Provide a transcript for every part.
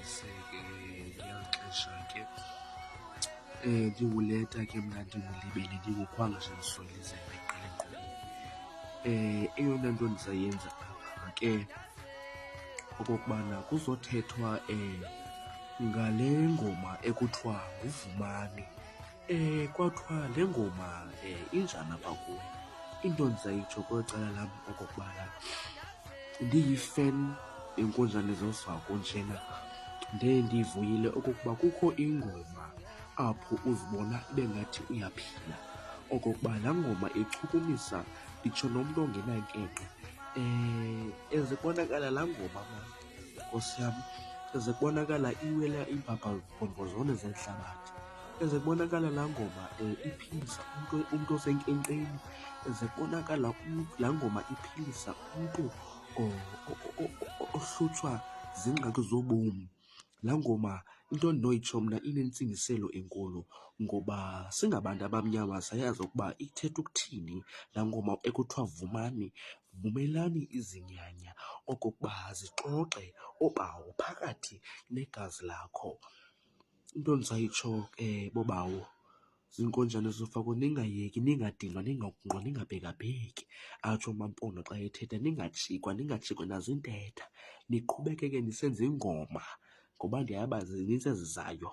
ndiqiniseke ngeli xesha ke ndinguleta ke mna ndingulibele ndingukhwanga nje ndisolizela iqela enkqubeni. Eyona nto ndizayenza apha ke okokubana kuzothethwa ngale ngoma ekuthiwa nguVumani. Kwathiwa le ngoma injani apha kuwe. Into ndizayitsho kweli cala lam okokubana ndiyi-fan yenkonjane zosako njena ndivuyile okokuba kukho ingoma apho uzibona ibe ngathi uyaphila. Okokuba laa ngoma ichukumisa itsho nomntu ongenankqenkqe. Eze kubonakala laa ngoma maan Nkosi yam, eze kubonakala iwela iimbabhabhombozone zehlabathi. Eze kubonakala laa ngoma iphilisa umntu osenkqenkqeni. Eze kubonakala laa ngoma iphilisa umntu ohlutshwa ziingxaki zobomi. Laa ngoma into endinoyitsho mna inentsingiselo enkulu ngoba singabantu abamnyama siyayazi ukuba ithetha ukuthini laa ngoma ekuthiwa Vumani. Vumelani izinyanya okokuba zixoxe oobawo phakathi negazi lakho. Into endizayitsho boobawo, ziinkonjane zofako, ningayeki, ningadinwa, ningagungqwa, ningabhekabheki. Atsho uMaMpondo xa ethetha, ningajikwa, ningajikwa naziintetha. Niqhubekeke nisenza ingoma ngoba ndiyayazi zinintsi ezizayo,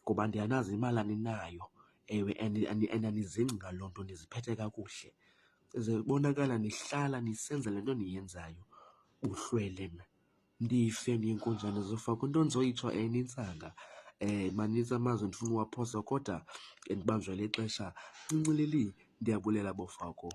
ngoba ndiyanazi imali aninayo. Ewe, and anizingci ngaloo nto, niziphethe kakuhle. Ize kubonakala nihlala nisenza le nto niyenzayo buhlwele. Mna ndiyi-fan yenkonjane zofako. Into endizoyitsho nintsanga, manintsi amazwi endifuna uwaphosa kodwa ndibanjwa lixesha. Ncincilili, ndiyabulela boofako.